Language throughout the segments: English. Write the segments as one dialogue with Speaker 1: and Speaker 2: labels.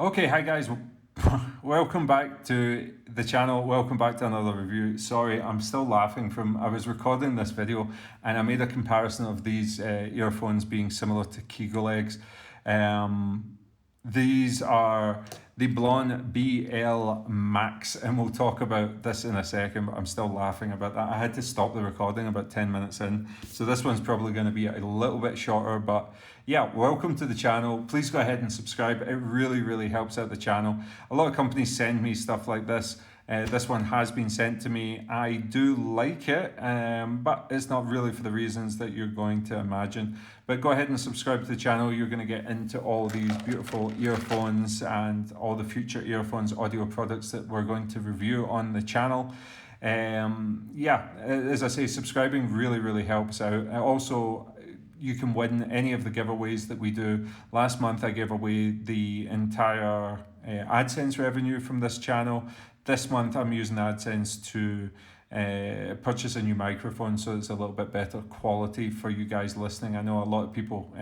Speaker 1: Okay, hi guys, welcome back to the channel, welcome back to another review. Sorry, I'm still laughing from, I was recording this video and I made a comparison of these earphones being similar to Kegel legs. These are the Blon BL-MAX, and we'll talk about this in a second, but I'm still laughing about that. I had to stop the recording about 10 minutes in, so this one's probably going to be a little bit shorter, but yeah, welcome to the channel. Please go ahead and subscribe. It really helps out the channel. A lot of companies send me stuff like this. This one has been sent to me. I do like it, but it's not really for the reasons that you're going to imagine. But go ahead and subscribe to the channel. You're going to get into all these beautiful earphones and all the future earphones audio products that we're going to review on the channel. Yeah, as I say, subscribing really helps out. Also, you can win any of the giveaways that we do. Last month I gave away the entire AdSense revenue from this channel. This month I'm using AdSense to purchase a new microphone, so it's a little bit better quality for you guys listening. I know a lot of people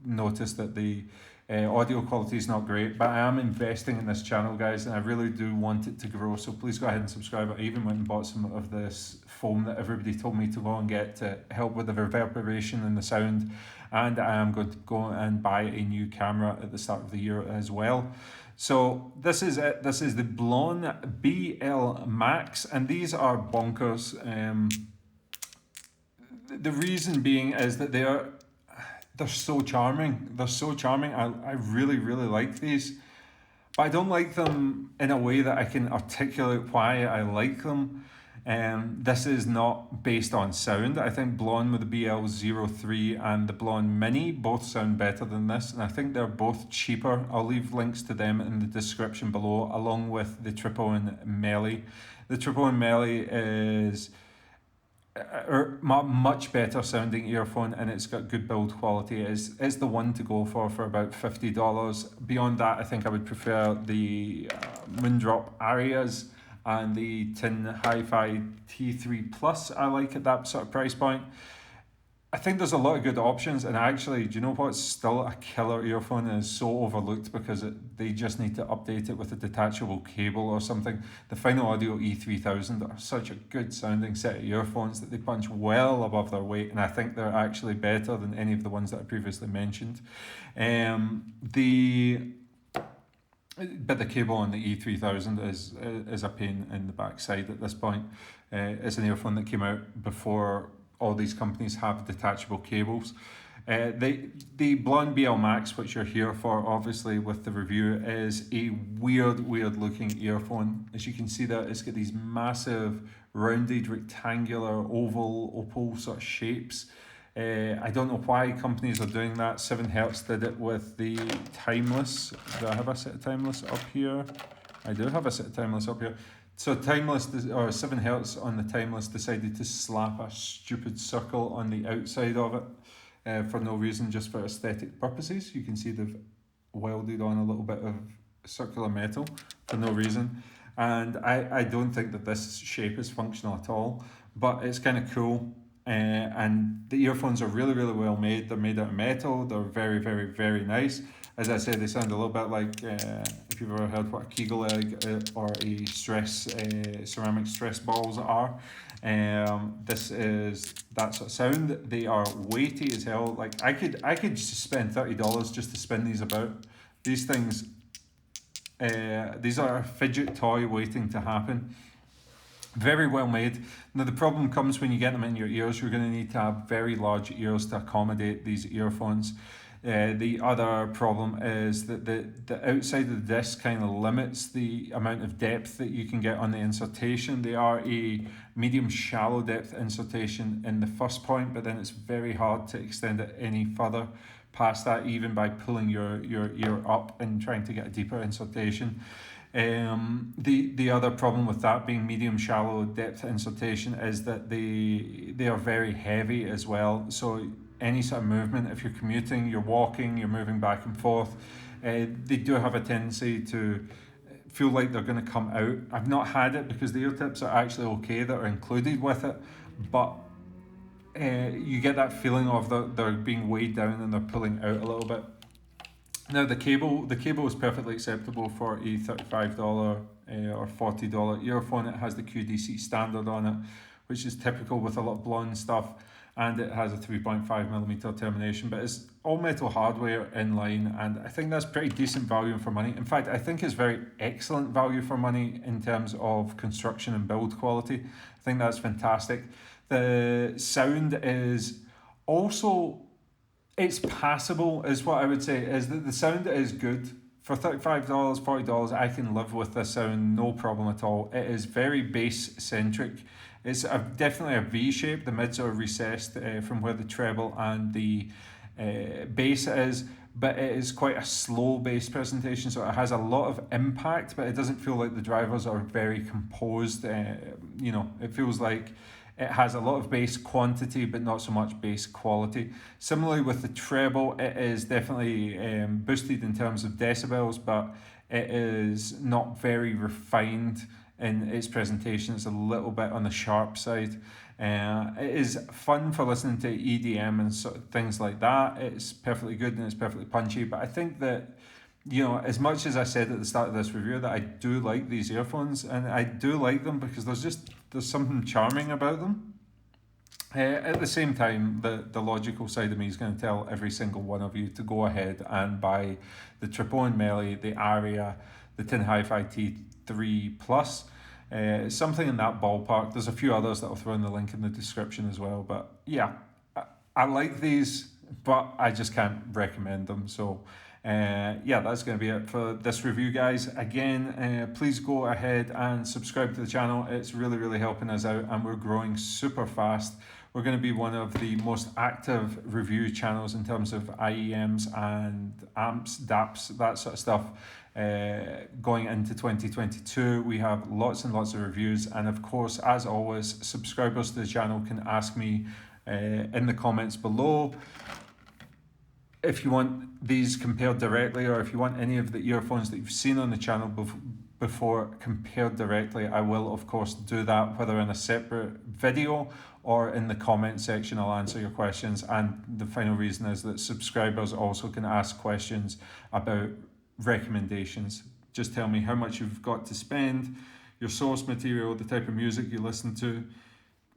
Speaker 1: notice that the audio quality is not great, but I am investing in this channel, guys, and I really do want it to grow, so please go ahead and subscribe. I even went and bought some of this foam that everybody told me to go and get to help with the reverberation and the sound, and I am going to go and buy a new camera at the start of the year as well. So this is it. This is the Blon BL-MAX, and these are bonkers. The reason being is that they're so charming. They're so charming. I really like these, but I don't like them in a way that I can articulate why I like them. This is not based on sound. I think Blon with the BL-03 and the Blon Mini both sound better than this, and I think they're both cheaper. I'll leave links to them in the description below, along with the Triple Melee. The Triple Melee is a much better sounding earphone, and it's got good build quality. It's the one to go for about $50. Beyond that, I think I would prefer the Moondrop Arias and the Tin Hi-Fi T3 Plus. I like at that sort of price point. I think there's a lot of good options, and actually, do you know what's still a killer earphone and is so overlooked because they just need to update it with a detachable cable or something? The Final Audio E3000 are such a good sounding set of earphones that they punch well above their weight, and I think they're actually better than any of the ones that I previously mentioned. But the cable on the E3000 is a pain in the backside at this point. It's an earphone that came out before all these companies have detachable cables. The Blon BL-MAX, which you're here for obviously with the review, is a weird looking earphone. As you can see there, it's got these massive rounded rectangular oval opal sort of shapes. I don't know why companies are doing that. 7Hertz did it with the Timeless. Do I have a set of Timeless up here? I do have a set of Timeless up here. So Timeless, or 7Hertz on the Timeless, decided to slap a stupid circle on the outside of it for no reason, just for aesthetic purposes. You can see they've welded on a little bit of circular metal for no reason. And I don't think that this shape is functional at all, but it's kind of cool. And the earphones are really well made. They're made out of metal. They're very nice. As I said, they sound a little bit like if you've ever heard what a Kegel leg or a ceramic stress balls are. This is that sort of sound. They are weighty as hell. Like I could spend $30 just to spin these about. These things, these are a fidget toy waiting to happen. Very well made. Now the problem comes when you get them in your ears. You're going to need to have very large ears to accommodate these earphones. The other problem is that the outside of the disc kind of limits the amount of depth that you can get on the insertion. They are a medium shallow depth insertion in the first point, but then it's very hard to extend it any further past that, even by pulling your ear up and trying to get a deeper insertion. The other problem with that being medium shallow depth insertion is that they are very heavy as well. So any sort of movement, if you're commuting, you're walking, you're moving back and forth, they do have a tendency to feel like they're going to come out. I've not had it because the ear tips are actually okay that are included with it, but you get that feeling of they're being weighed down and they're pulling out a little bit. Now the cable is perfectly acceptable for a $35 or $40 earphone. It has the QDC standard on it, which is typical with a lot of Blon stuff, and it has a 3.5mm termination. But it's all metal hardware in line, and I think that's pretty decent value for money. In fact, I think it's very excellent value for money in terms of construction and build quality. I think that's fantastic. The sound is also, it's passable, is what I would say. Is that the sound is good for $35, $40? I can live with the sound, no problem at all. It is very bass centric. It's definitely a V shape. The mids are recessed from where the treble and the bass is, but it is quite a slow bass presentation, so it has a lot of impact, but it doesn't feel like the drivers are very composed. It feels like it has a lot of bass quantity, but not so much bass quality. Similarly with the treble, it is definitely boosted in terms of decibels, but it is not very refined in its presentation. It's a little bit on the sharp side. It is fun for listening to EDM and sort of things like that. It's perfectly good and it's perfectly punchy, but I think that, as much as I said at the start of this review that I do like these earphones, and I do like them because there's something charming about them. At the same time, the logical side of me is going to tell every single one of you to go ahead and buy the Trombone Melee, the Aria, the Tin Hi-Fi T3 Plus, something in that ballpark. There's a few others that I'll throw in the link in the description as well. But yeah, I like these, but I just can't recommend them. So that's going to be it for this review, guys. Again, please go ahead and subscribe to the channel. It's really, really helping us out, and we're growing super fast. We're going to be one of the most active review channels in terms of IEMs and amps, DAPs, that sort of stuff. Going into 2022, we have lots and lots of reviews, and of course, as always, subscribers to the channel can ask me in the comments below if you want these compared directly, or if you want any of the earphones that you've seen on the channel before compared directly. I will of course do that, whether in a separate video or in the comment section. I'll answer your questions, and the final reason is that subscribers also can ask questions about recommendations. Just tell me how much you've got to spend, your source material, the type of music you listen to,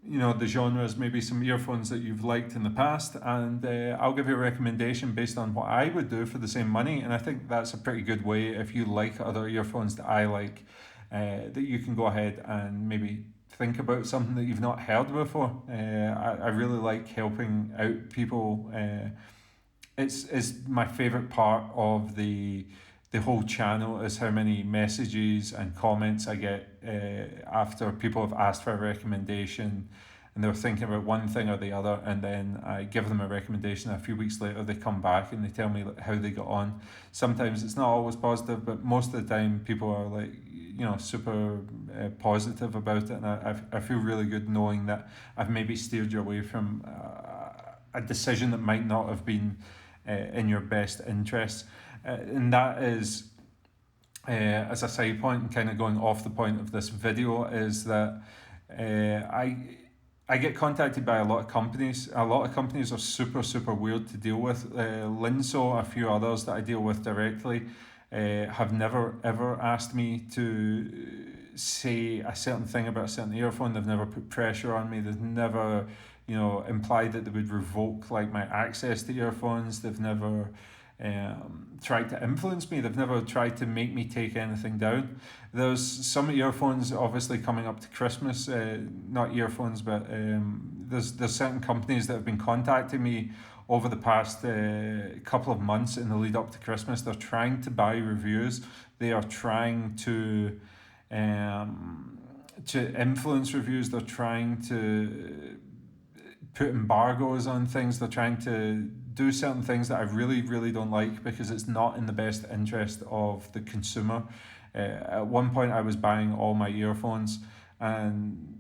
Speaker 1: the genres, maybe some earphones that you've liked in the past, and I'll give you a recommendation based on what I would do for the same money. And I think that's a pretty good way, if you like other earphones that I like, that you can go ahead and maybe think about something that you've not heard before. I really like helping out people. It's my favorite part of the whole channel, is how many messages and comments I get after people have asked for a recommendation and they're thinking about one thing or the other, and then I give them a recommendation. A few weeks later they come back and they tell me how they got on. Sometimes it's not always positive, but most of the time people are like, super positive about it, and I feel really good knowing that I've maybe steered you away from a decision that might not have been in your best interests. And that is, as a side point, and kind of going off the point of this video, is that I get contacted by a lot of companies. A lot of companies are super, super weird to deal with. Linso, a few others that I deal with directly, have never ever asked me to say a certain thing about a certain earphone. They've never put pressure on me. They've never, implied that they would revoke like my access to earphones. They've never tried to influence me. They've never tried to make me take anything down. There's some earphones obviously coming up to Christmas, not earphones, but there's certain companies that have been contacting me over the past couple of months in the lead up to Christmas. They're trying to buy reviews. They are trying to influence reviews. They're trying to put embargoes on things. They're trying to do certain things that I really, really don't like, because it's not in the best interest of the consumer. At one point I was buying all my earphones, and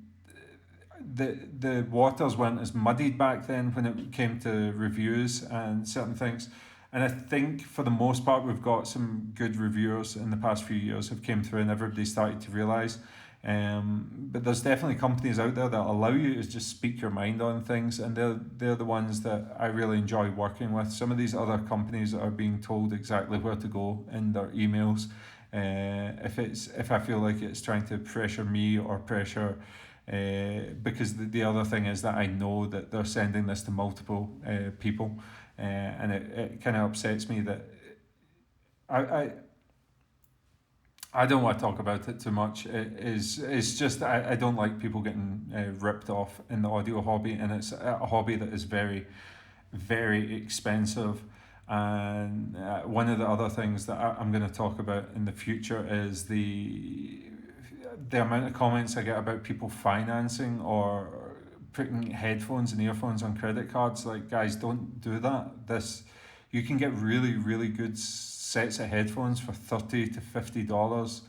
Speaker 1: the waters weren't as muddied back then when it came to reviews and certain things. And I think for the most part we've got some good reviewers in the past few years have came through, and everybody started to realise But there's definitely companies out there that allow you to just speak your mind on things, and they're the ones that I really enjoy working with. Some of these other companies are being told exactly where to go in their emails. If I feel like it's trying to pressure me or pressure, because the other thing is that I know that they're sending this to multiple people, and it kind of upsets me that I I don't want to talk about it too much. It's just I don't like people getting ripped off in the audio hobby, and it's a hobby that is very, very expensive. And one of the other things that I'm going to talk about in the future is the amount of comments I get about people financing or putting headphones and earphones on credit cards. Like, guys, don't do that. You can get really, really good sets of headphones for $30 to $50.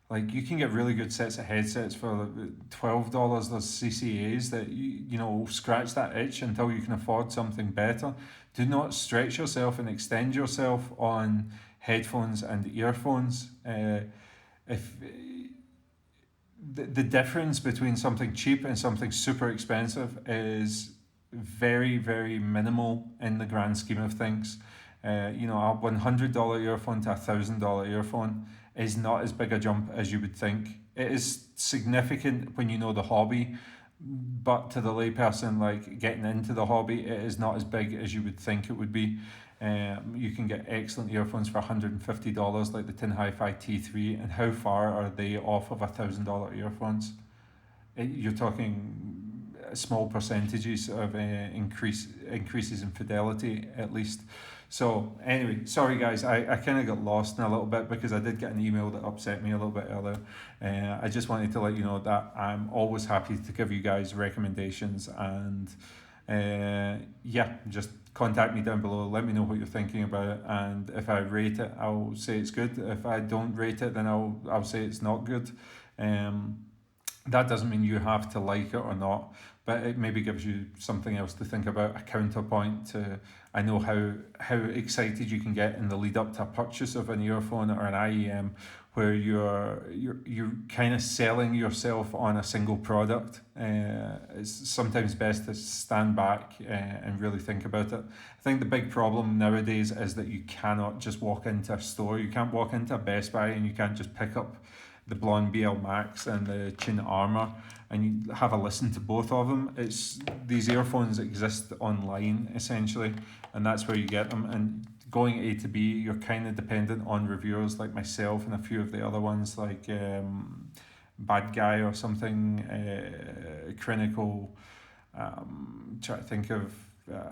Speaker 1: Like, you can get really good sets of headsets for $12. There's CCAs that you scratch that itch until you can afford something better. Do not stretch yourself and extend yourself on headphones and earphones. If the difference between something cheap and something super expensive is very, very minimal in the grand scheme of things. A $100 earphone to $1,000 earphone is not as big a jump as you would think. It is significant when you know the hobby, but to the layperson, like getting into the hobby, it is not as big as you would think it would be. You can get excellent earphones for $150, like the Tin Hi-Fi T3, and how far are they off of $1,000 earphones? You're talking small percentages of increases in fidelity, at least. So anyway, sorry guys, I kind of got lost in a little bit because I did get an email that upset me a little bit earlier. I just wanted to let you know that I'm always happy to give you guys recommendations, and just contact me down below. Let me know what you're thinking about it, and if I rate it, I'll say it's good. If I don't rate it, then I'll say it's not good. That doesn't mean you have to like it or not, but it maybe gives you something else to think about, a counterpoint to. I know how excited you can get in the lead up to a purchase of an earphone or an IEM, where you're kind of selling yourself on a single product. It's sometimes best to stand back and really think about it. I think the big problem nowadays is that you cannot just walk into a store. You can't walk into a Best Buy and you can't just pick up the Blon BL-MAX and the Chin Armor and you have a listen to both of them. These earphones exist online essentially, and that's where you get them. And going A to B, you're kind of dependent on reviewers like myself and a few of the other ones, like Bad Guy or something, Clinical. Try to think of.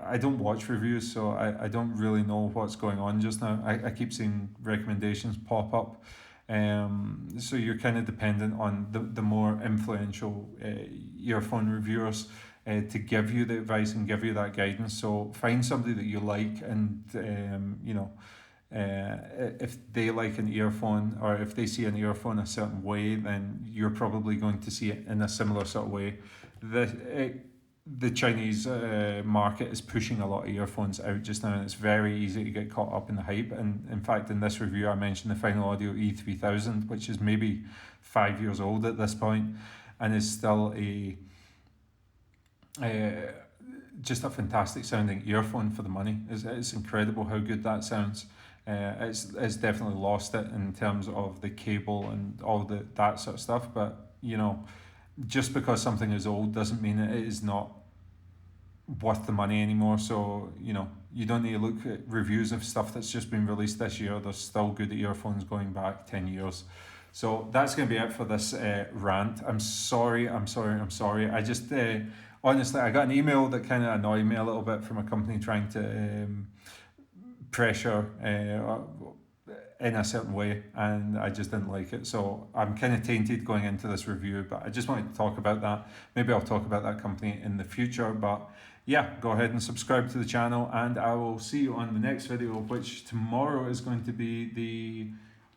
Speaker 1: I don't watch reviews, so I don't really know what's going on just now. I keep seeing recommendations pop up. So you're kind of dependent on the more influential earphone reviewers to give you the advice and give you that guidance. So find somebody that you like, and if they like an earphone, or if they see an earphone a certain way, then you're probably going to see it in a similar sort of way. The Chinese market is pushing a lot of earphones out just now, and it's very easy to get caught up in the hype. And in fact, in this review, I mentioned the Final Audio E3000, which is maybe 5 years old at this point, and is still just a fantastic sounding earphone for the money. It's incredible how good that sounds. It's definitely lost it in terms of the cable and all that sort of stuff, but just because something is old doesn't mean it is not worth the money anymore. So you don't need to look at reviews of stuff that's just been released this year. There's still good earphones going back 10 years. So that's going to be it for this rant. I'm sorry. I just honestly, I got an email that kind of annoyed me a little bit from a company trying to pressure in a certain way, and I just didn't like it. So I'm kind of tainted going into this review, but I just wanted to talk about that. Maybe I'll talk about that company in the future, but yeah, go ahead and subscribe to the channel, and I will see you on the next video, which tomorrow is going to be the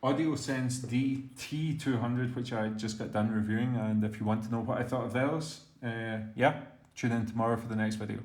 Speaker 1: AudioSense DT200, which I just got done reviewing. And if you want to know what I thought of those, tune in tomorrow for the next video.